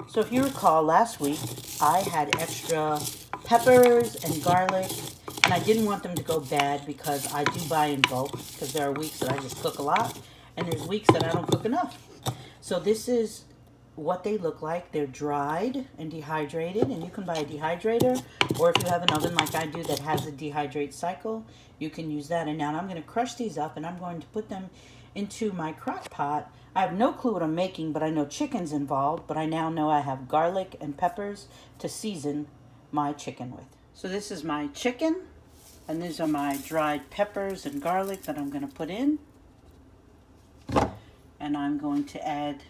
So if you recall, last week I had extra peppers and garlic, and I didn't want them to go bad because I do buy in bulk, because there are weeks that I just cook a lot, and there's weeks that I don't cook enough. So this is what they look like. They're dried and dehydrated, and you can buy a dehydrator, or if you have an oven like I do that has a dehydrate cycle, you can use that. And now I'm going to crush these up, and I'm going to put them into my crock pot. I have no clue what I'm making, but I know chicken's involved, but I now know I have garlic and peppers to season my chicken with. So this is my chicken, and these are my dried peppers and garlic that I'm going to put in. And I'm going to add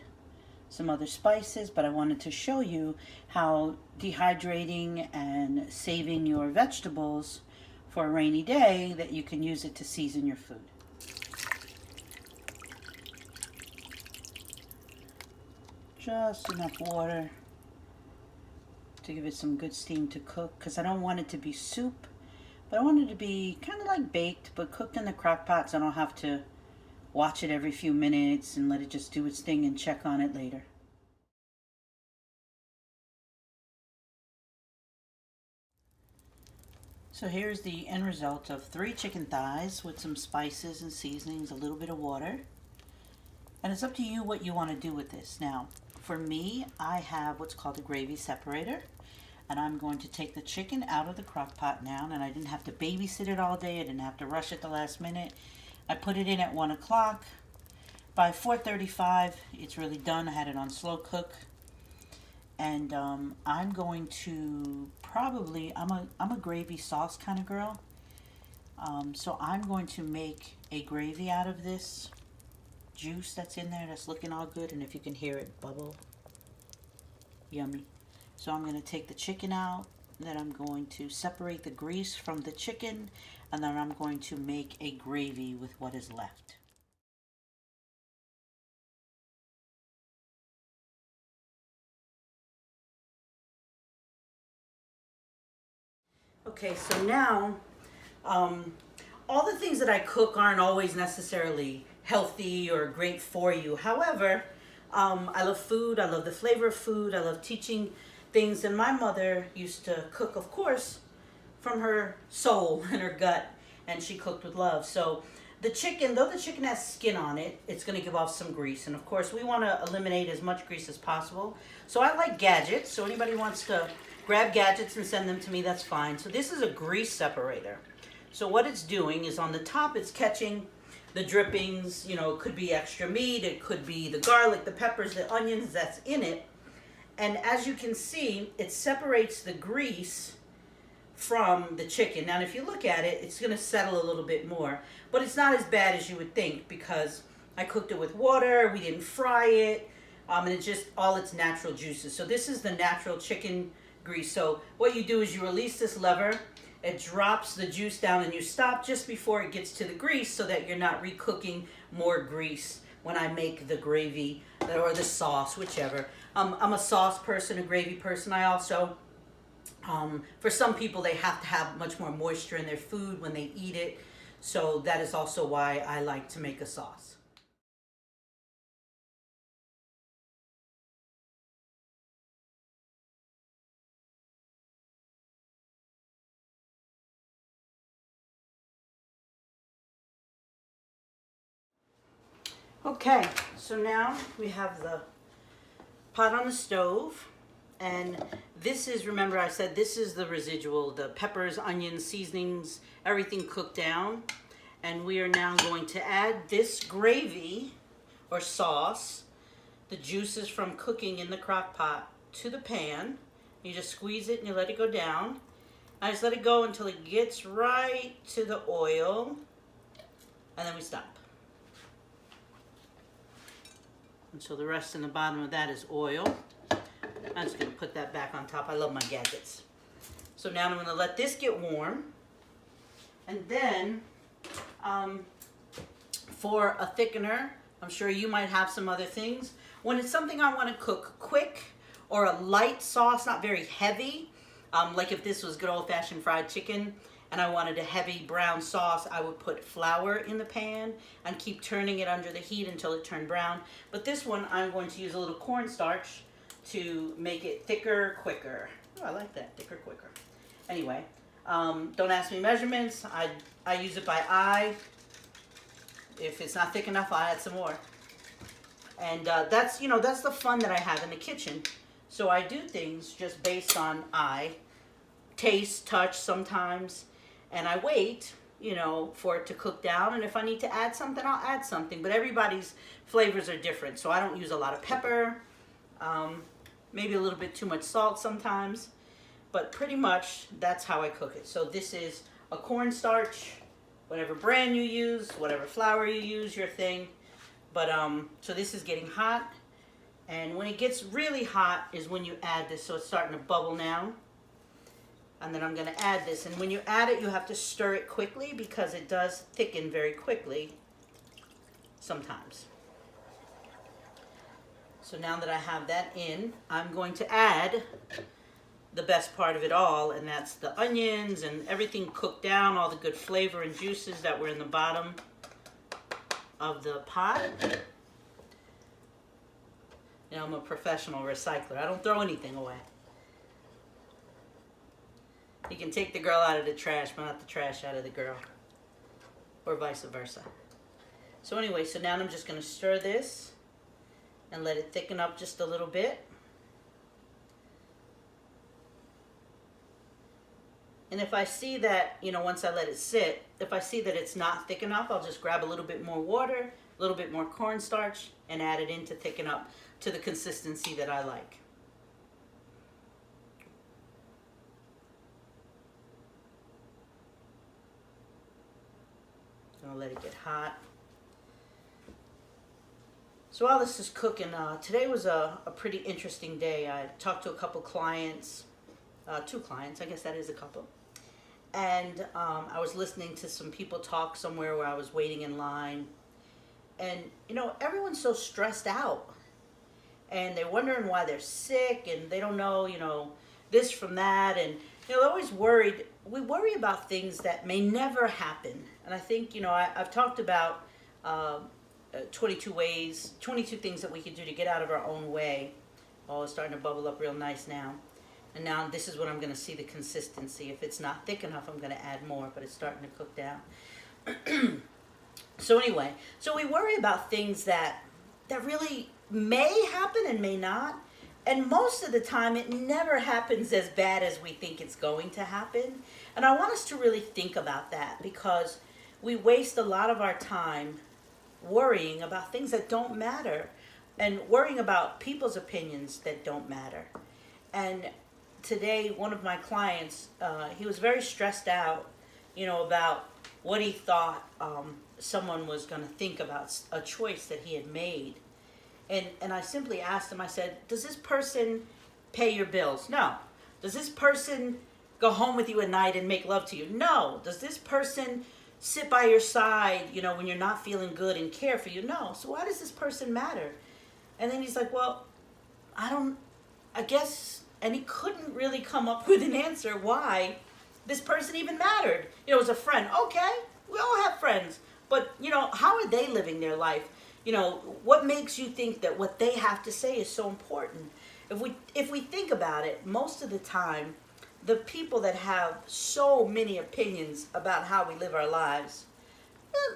some other spices, but I wanted to show you how dehydrating and saving your vegetables for a rainy day, that you can use it to season your food. Just enough water to give it some good steam to cook, because I don't want it to be soup, but I want it to be kind of like baked, but cooked in the crock pot, so I don't have to watch it every few minutes and let it just do its thing and check on it later. So here's the end result of 3 chicken thighs with some spices and seasonings, a little bit of water. And it's up to you what you want to do with this. Now, for me, I have what's called a gravy separator. And I'm going to take the chicken out of the crock pot now, and I didn't have to babysit it all day. I didn't have to rush it the last minute. I put it in at 1 o'clock. By 4:35, it's really done. I had it on slow cook. And I'm going to probably, I'm a gravy sauce kind of girl. So I'm going to make a gravy out of this juice that's in there that's looking all good. And if you can hear it bubble, yummy. So I'm going to take the chicken out, then I'm going to separate the grease from the chicken, and then I'm going to make a gravy with what is left. Okay, so now, all the things that I cook aren't always necessarily healthy or great for you. However, I love food, I love the flavor of food, I love teaching things, and my mother used to cook, of course, from her soul and her gut, and she cooked with love. So the chicken, though the chicken has skin on it, it's going to give off some grease, and of course we want to eliminate as much grease as possible. So I like gadgets, so anybody wants to grab gadgets and send them to me, that's fine. So this is a grease separator. So what it's doing is on the top it's catching the drippings, you know, it could be extra meat, it could be the garlic, the peppers, the onions that's in it. And as you can see, it separates the grease from the chicken. Now, if you look at it, it's going to settle a little bit more, but it's not as bad as you would think, because I cooked it with water, we didn't fry it, and it's just all its natural juices. So this is the natural chicken grease. So what you do is you release this lever, it drops the juice down, and you stop just before it gets to the grease so that you're not recooking more grease when I make the gravy or the sauce, whichever. I'm a sauce person, a gravy person. I also, for some people, they have to have much more moisture in their food when they eat it. So that is also why I like to make a sauce. Okay, so now we have the pot on the stove, and this is, remember I said this is the residual, the peppers, onions, seasonings, everything cooked down. And we are now going to add this gravy or sauce, the juices from cooking in the crock pot, to the pan. You just squeeze it and you let it go down. I just let it go until it gets right to the oil, and then we stop. And so the rest in the bottom of that is oil. I'm just going to put that back on top. I love my gadgets. So now I'm going to let this get warm. And then for a thickener, I'm sure you might have some other things. When it's something I want to cook quick, or a light sauce, not very heavy, like if this was good old-fashioned fried chicken and I wanted a heavy brown sauce, I would put flour in the pan and keep turning it under the heat until it turned brown. But this one, I'm going to use a little cornstarch to make it thicker, quicker. Oh, I like that, thicker, quicker. Anyway, don't ask me measurements. I use it by eye. If it's not thick enough, I'll add some more. And that's, you know, that's the fun that I have in the kitchen. So I do things just based on eye, taste, touch sometimes, and I wait, you know, for it to cook down. And if I need to add something, I'll add something. But everybody's flavors are different, so I don't use a lot of pepper, maybe a little bit too much salt sometimes, but pretty much that's how I cook it. So this is a cornstarch, whatever brand you use, whatever flour you use, your thing. But so this is getting hot, and when it gets really hot is when you add this. So it's starting to bubble now, and then I'm going to add this. And when you add it, you have to stir it quickly because it does thicken very quickly sometimes. So now that I have that in, I'm going to add the best part of it all, and that's the onions and everything cooked down, all the good flavor and juices that were in the bottom of the pot. You know, I'm a professional recycler. I don't throw anything away. You can take the girl out of the trash, but not the trash out of the girl. Or vice versa. So anyway, so now I'm just going to stir this and let it thicken up just a little bit. And if I see that, you know, once I let it sit, if I see that it's not thick enough, I'll just grab a little bit more water, a little bit more cornstarch, and add it in to thicken up to the consistency that I like. Gonna let it get hot. So while this is cooking, today was a pretty interesting day. I talked to a couple clients, 2 clients, I guess that is a couple. And I was listening to some people talk somewhere where I was waiting in line. And, you know, everyone's so stressed out. And they're wondering why they're sick, and they don't know, you know, this from that. And, you know, they're always worried. We worry about things that may never happen. And I think, you know, I've talked about 22 things that we could do to get out of our own way. Oh, it's starting to bubble up real nice now. And now this is what I'm going to see the consistency. If it's not thick enough, I'm going to add more, but it's starting to cook down. So anyway, so we worry about things that really may happen and may not. And most of the time, it never happens as bad as we think it's going to happen. And I want us to really think about that, because we waste a lot of our time worrying about things that don't matter and worrying about people's opinions that don't matter. And today, one of my clients, he was very stressed out, you know, about what he thought someone was going to think about a choice that he had made. And I simply asked him, I said, does this person pay your bills? No. Does this person go home with you at night and make love to you? No. Does this person sit by your side, you know, when you're not feeling good and care for you? No. So why does this person matter? And then he's like, well, I guess, and he couldn't really come up with an answer why this person even mattered. You know, it was a friend. Okay, we all have friends. But, you know, how are they living their life? You know, what makes you think that what they have to say is so important? If we think about it, most of the time, the people that have so many opinions about how we live our lives,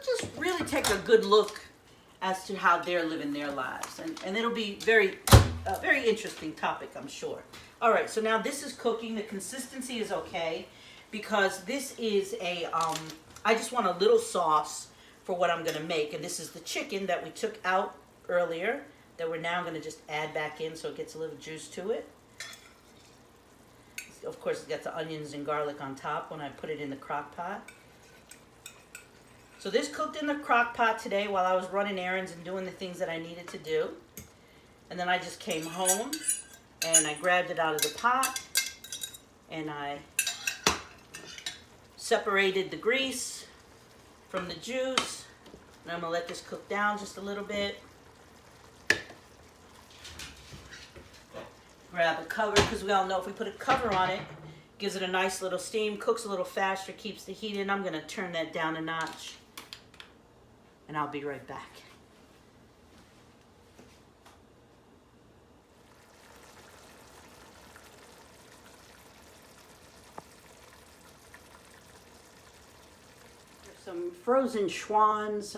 just really take a good look as to how they're living their lives. And it'll be very interesting topic, I'm sure. All right, so now this is cooking. The consistency is okay, because this is I just want a little sauce for what I'm going to make. And this is the chicken that we took out earlier that we're now going to just add back in so it gets a little juice to it. Of course, it's got the onions and garlic on top when I put it in the crock pot. So this cooked in the crock pot today while I was running errands and doing the things that I needed to do. And then I just came home and I grabbed it out of the pot and I separated the grease from the juice. And I'm going to let this cook down just a little bit. Grab a cover, because we all know if we put a cover on it, gives it a nice little steam, cooks a little faster, keeps the heat in. I'm going to turn that down a notch. And I'll be right back. some frozen Schwann's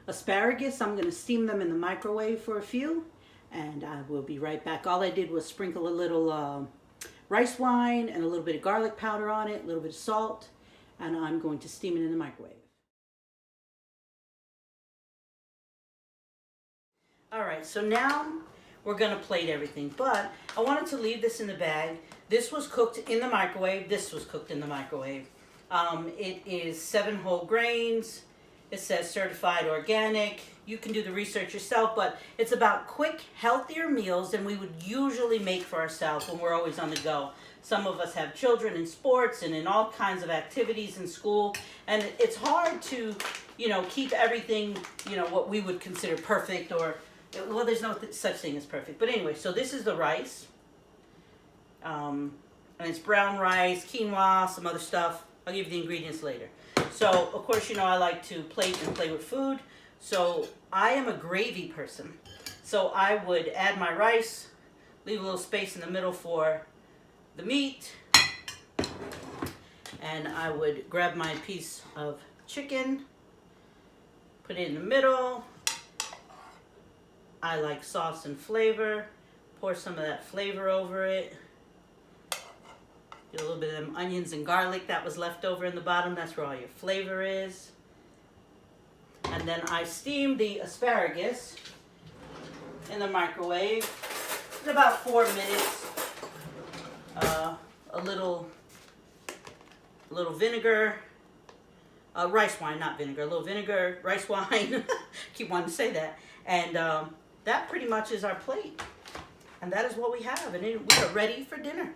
asparagus. I'm going to steam them in the microwave for a few, and I will be right back. All I did was sprinkle a little rice wine and a little bit of garlic powder on it, a little bit of salt, and I'm going to steam it in the microwave. All right, so now we're gonna plate everything, but I wanted to leave this in the bag. This was cooked in the microwave. This was cooked in the microwave. It is 7 whole grains. It says certified organic. You can do the research yourself, but it's about quick, healthier meals than we would usually make for ourselves when we're always on the go. Some of us have children in sports and in all kinds of activities in school, and it's hard to, keep everything, what we would consider perfect, or, well, there's no such thing as perfect. But anyway, so this is the rice. And it's brown rice, quinoa, some other stuff. I'll give you the ingredients later. So, of course, I like to plate and play with food. So, I am a gravy person. So, I would add my rice, leave a little space in the middle for the meat, and I would grab my piece of chicken, put it in the middle. I like sauce and flavor. Pour some of that flavor over it. Get a little bit of them onions and garlic that was left over in the bottom. That's where all your flavor is. And then I steam the asparagus in the microwave in about 4 minutes. A little vinegar. Rice wine, not vinegar. A little vinegar, rice wine. Keep wanting to say that. And that pretty much is our plate. And that is what we have. And we are ready for dinner.